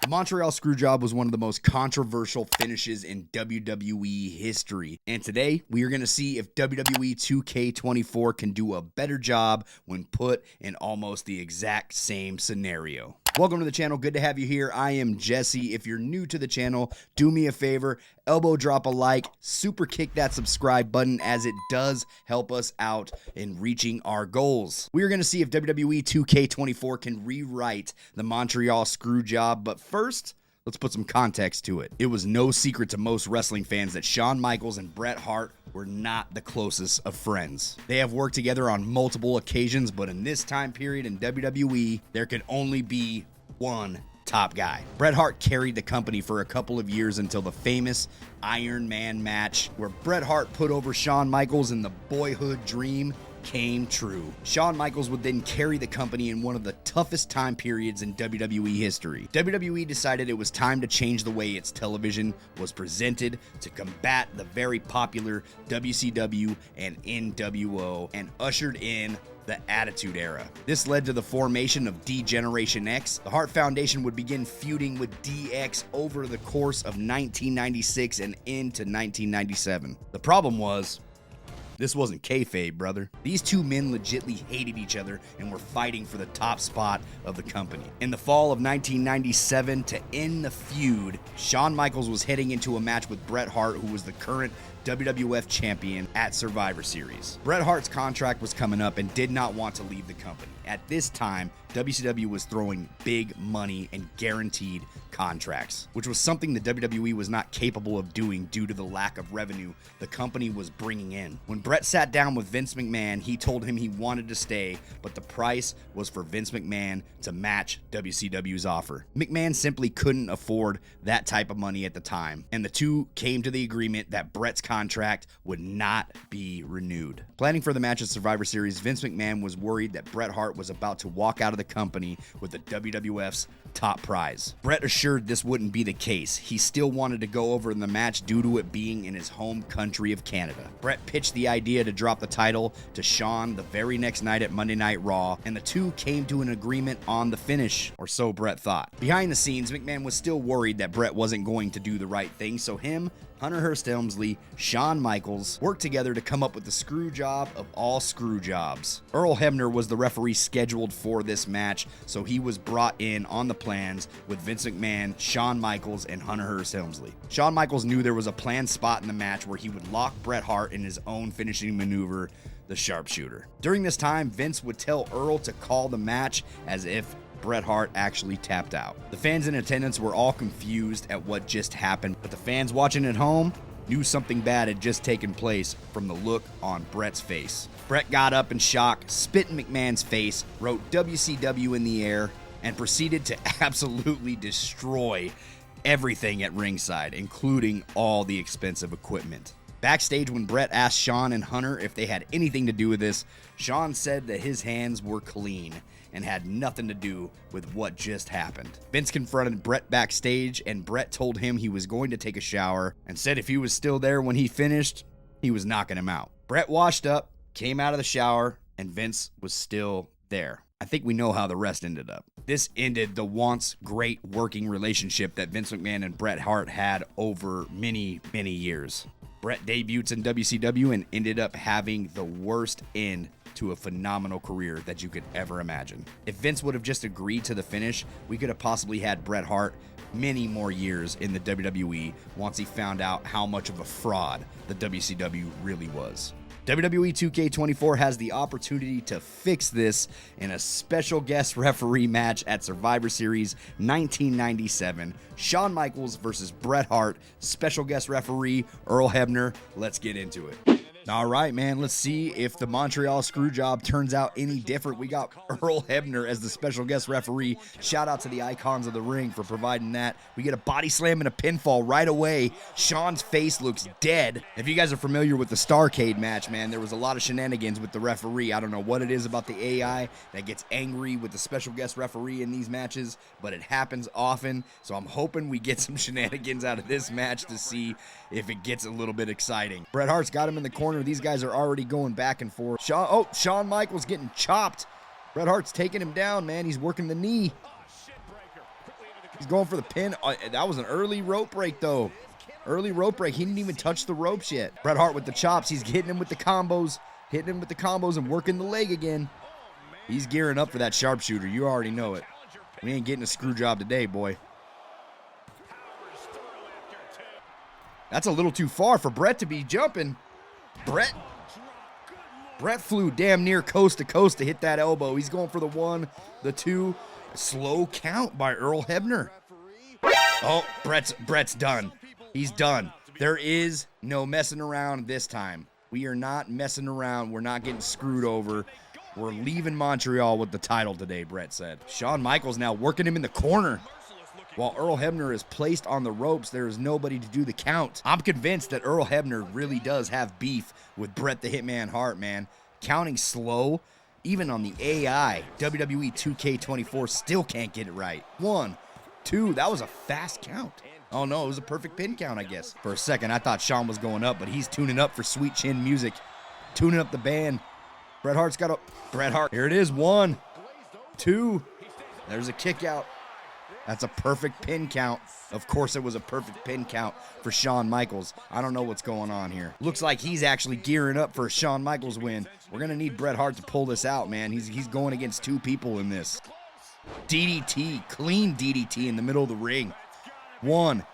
The Montreal Screwjob was one of the most controversial finishes in WWE history. And today, we are going to see if WWE 2K24 can do a better job when put in almost the exact same scenario. Welcome to the channel. Good to have you here. I am Jesse. If you're new to the channel, do me a favor, elbow drop a like, super kick that subscribe button as it does help us out in reaching our goals. We are going to see if WWE 2K24 can rewrite the Montreal Screwjob, but first, let's put some context to it. It was no secret to most wrestling fans that Shawn Michaels and Bret Hart were not the closest of friends. They have worked together on multiple occasions, but in this time period in WWE, there could only be one top guy. Bret Hart carried the company for a couple of years until the famous Iron Man match where Bret Hart put over Shawn Michaels and the boyhood dream came true. Shawn Michaels would then carry the company in one of the toughest time periods in WWE history. WWE decided it was time to change the way its television was presented to combat the very popular WCW and NWO and ushered in the Attitude Era. This led to the formation of D-Generation X. The Hart Foundation would begin feuding with DX over the course of 1996 and into 1997. The problem was, this wasn't kayfabe, brother. These two men legitly hated each other and were fighting for the top spot of the company. In the fall of 1997, to end the feud, Shawn Michaels was heading into a match with Bret Hart, who was the current WWF champion at Survivor Series. Bret Hart's contract was coming up and did not want to leave the company. At this time, WCW was throwing big money and guaranteed contracts, which was something the WWE was not capable of doing due to the lack of revenue the company was bringing in. When Bret sat down with Vince McMahon, he told him he wanted to stay, but the price was for Vince McMahon to match WCW's offer. McMahon simply couldn't afford that type of money at the time, and the two came to the agreement that Bret's contract would not be renewed. Planning for the match at Survivor Series, Vince McMahon was worried that Bret Hart was about to walk out of the company with the WWF's top prize. Bret assured this wouldn't be the case. He still wanted to go over in the match due to it being in his home country of Canada. Bret pitched the idea to drop the title to Shawn the very next night at Monday Night Raw, and the two came to an agreement on the finish, or so Bret thought. Behind the scenes, McMahon was still worried that Bret wasn't going to do the right thing, so him, Hunter Hearst Helmsley, Shawn Michaels worked together to come up with the screw job of all screw jobs. Earl Hebner was the referee scheduled for this match, so he was brought in on the plans with Vince McMahon, Shawn Michaels, and Hunter Hearst Helmsley. Shawn Michaels knew there was a planned spot in the match where he would lock Bret Hart in his own finishing maneuver, the sharpshooter. During this time, Vince would tell Earl to call the match as if Bret Hart actually tapped out. The fans in attendance were all confused at what just happened, but the fans watching at home knew something bad had just taken place from the look on Bret's face. Bret got up in shock, spit in McMahon's face, wrote WCW in the air, and proceeded to absolutely destroy everything at ringside, including all the expensive equipment. Backstage, when Bret asked Shawn and Hunter if they had anything to do with this, Shawn said that his hands were clean and had nothing to do with what just happened. Vince confronted Bret backstage, and Bret told him he was going to take a shower and said if he was still there when he finished, he was knocking him out. Bret washed up, came out of the shower, and Vince was still there. I think we know how the rest ended up. This ended the once great working relationship that Vince McMahon and Bret Hart had over many, many years. Bret debuts in WCW and ended up having the worst end to a phenomenal career that you could ever imagine. If Vince would have just agreed to the finish, we could have possibly had Bret Hart many more years in the WWE once he found out how much of a fraud the WCW really was. WWE 2K24 has the opportunity to fix this in a special guest referee match at Survivor Series 1997. Shawn Michaels versus Bret Hart, special guest referee Earl Hebner. Let's get into it. All right, man, let's see if the Montreal Screwjob turns out any different. We got Earl Hebner as the special guest referee. Shout out to the icons of the ring for providing that. We get a body slam and a pinfall right away. Shawn's face looks dead. If you guys are familiar with the Starrcade match, man, there was a lot of shenanigans with the referee. I don't know what it is about the AI that gets angry with the special guest referee in these matches, but it happens often. So I'm hoping we get some shenanigans out of this match to see if it gets a little bit exciting. Bret Hart's got him in the corner. These guys are already going back and forth. Shawn Michaels getting chopped. Bret Hart's taking him down, man. He's working the knee. He's going for the pin. That was an early rope break, though. Early rope break. He didn't even touch the ropes yet. Bret Hart with the chops. He's hitting him with the combos. Hitting him with the combos and working the leg again. He's gearing up for that sharpshooter. You already know it. We ain't getting a screw job today, boy. That's a little too far for Bret to be jumping. Bret flew damn near coast to coast to hit that elbow. He's going for the 1, the 2. Slow count by Earl Hebner. Oh, Bret's done. He's done. There is no messing around this time. We are not messing around. We're not getting screwed over. We're leaving Montreal with the title today, Bret said. Shawn Michaels now working him in the corner. While Earl Hebner is placed on the ropes, there is nobody to do the count. I'm convinced that Earl Hebner really does have beef with Bret the Hitman Hart, man. Counting slow, even on the AI, WWE 2K24 still can't get it right. 1, 2, that was a fast count. Oh no, it was a perfect pin count, I guess. For a second, I thought Shawn was going up, but he's tuning up for Sweet Chin music. Tuning up the band. Bret Hart's got a... Bret Hart. Here it is. 1, 2. There's a kick out. That's a perfect pin count. Of course it was a perfect pin count for Shawn Michaels. I don't know what's going on here. Looks like he's actually gearing up for a Shawn Michaels win. We're going to need Bret Hart to pull this out, man. He's going against 2 people in this. DDT. Clean DDT in the middle of the ring. 1,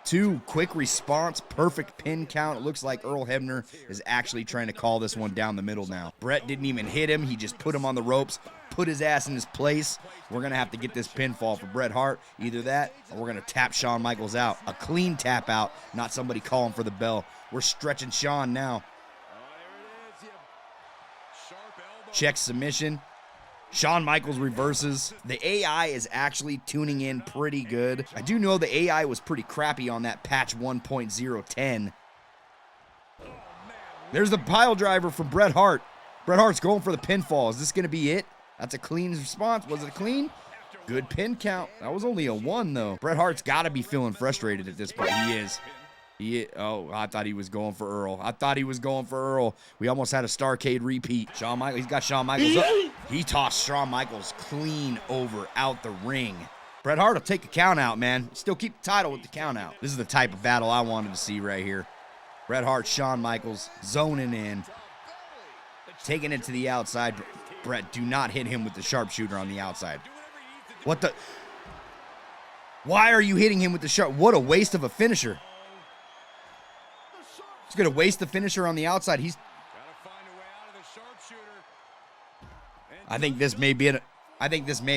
2, quick response, perfect pin count. It looks like Earl Hebner is actually trying to call this one down the middle now. Bret didn't even hit him. He just put him on the ropes, put his ass in his place. We're going to have to get this pinfall for Bret Hart. Either that or we're going to tap Shawn Michaels out. A clean tap out, not somebody calling for the bell. We're stretching Shawn now. Check submission. Shawn Michaels reverses. The AI is actually tuning in pretty good. I do know the AI was pretty crappy on that patch 1.010. There's the pile driver from Bret Hart. Bret Hart's going for the pinfall. Is this going to be it? That's a clean response. Was it clean? Good pin count. That was only a 1, though. Bret Hart's got to be feeling frustrated at this point. He is. Oh, I thought he was going for Earl. We almost had a Starcade repeat. Shawn Michaels, he's got Shawn Michaels up. He tossed Shawn Michaels clean over out the ring. Bret Hart will take a count out, man. Still keep the title with the count out. This is the type of battle I wanted to see right here. Bret Hart, Shawn Michaels, zoning in. Taking it to the outside. Bret, do not hit him with the sharpshooter on the outside. What the? Why are you hitting him with the sharp? What a waste of a finisher. He's going to waste the finisher on the outside. I think this may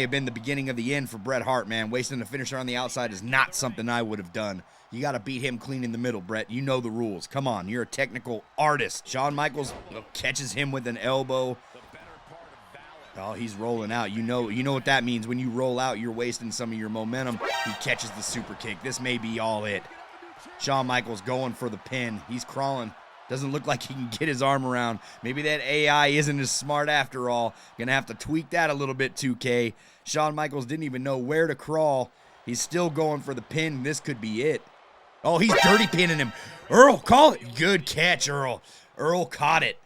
have been the beginning of the end for Bret Hart, man. Wasting the finisher on the outside is not something I would have done. You got to beat him clean in the middle, Bret. You know the rules. Come on, you're a technical artist. Shawn Michaels catches him with an elbow. Oh, he's rolling out. You know what that means. When you roll out, you're wasting some of your momentum. He catches the super kick. This may be all it. Shawn Michaels going for the pin. He's crawling. Doesn't look like he can get his arm around. Maybe that AI isn't as smart after all. Gonna have to tweak that a little bit, 2K. Shawn Michaels didn't even know where to crawl. He's still going for the pin. This could be it. Oh, he's dirty pinning him. Earl, call it. Good catch, Earl. Earl caught it.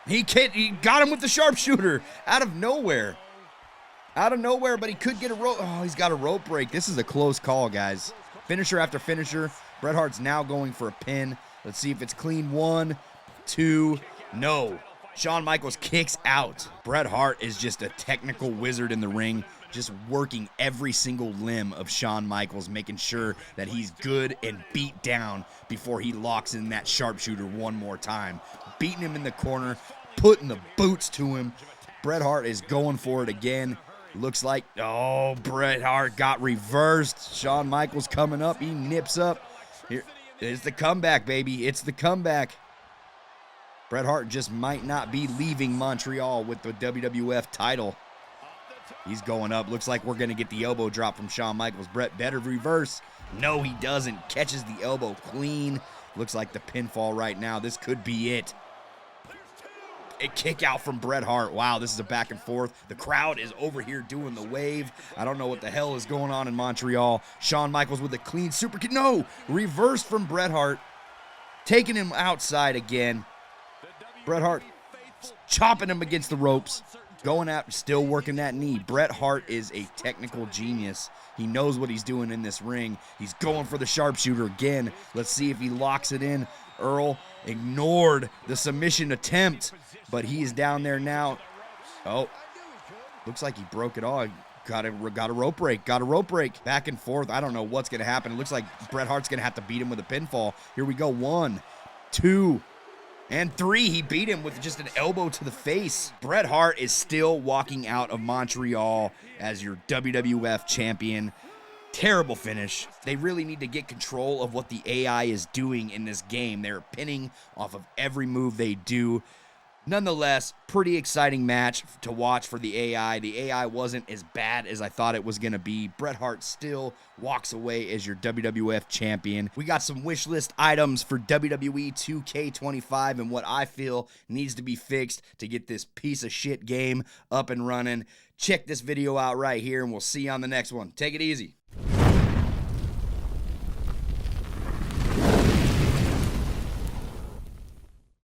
He got him with the sharpshooter out of nowhere. But he could get a rope. Oh, he's got a rope break. This is a close call, guys. Finisher after finisher. Bret Hart's now going for a pin. Let's see if it's clean. 1, 2, no. Shawn Michaels kicks out. Bret Hart is just a technical wizard in the ring, just working every single limb of Shawn Michaels, making sure that he's good and beat down before he locks in that sharpshooter one more time. Beating him in the corner, putting the boots to him. Bret Hart is going for it again. Looks like, oh, Bret Hart got reversed. Shawn Michaels coming up. He nips up. Here, it's the comeback, baby. It's the comeback. Bret Hart just might not be leaving Montreal with the WWF title. He's going up. Looks like we're going to get the elbow drop from Shawn Michaels. Bret better reverse. No, he doesn't. Catches the elbow clean. Looks like the pinfall right now. This could be it. A kick out from Bret Hart. Wow, this is a back and forth. The crowd is over here doing the wave. I don't know what the hell is going on in Montreal. Shawn Michaels with a clean super kick. No, reverse from Bret Hart. Taking him outside again. Bret Hart chopping him against the ropes. Going out, still working that knee. Bret Hart is a technical genius. He knows what he's doing in this ring. He's going for the sharpshooter again. Let's see if he locks it in. Earl ignored the submission attempt, but he's down there now. Oh, looks like he broke it all. Got a rope break. Got a rope break. Back and forth. I don't know what's going to happen. It looks like Bret Hart's going to have to beat him with a pinfall. Here we go. 1, 2, and 3. He beat him with just an elbow to the face. Bret Hart is still walking out of Montreal as your WWF champion. Terrible finish. They really need to get control of what the AI is doing in this game. They're pinning off of every move they do. Nonetheless, pretty exciting match to watch for the AI. The AI wasn't as bad as I thought it was going to be. Bret Hart still walks away as your WWF champion. We got some wish list items for WWE 2K24 and what I feel needs to be fixed to get this piece of shit game up and running. Check this video out right here, and we'll see you on the next one. Take it easy.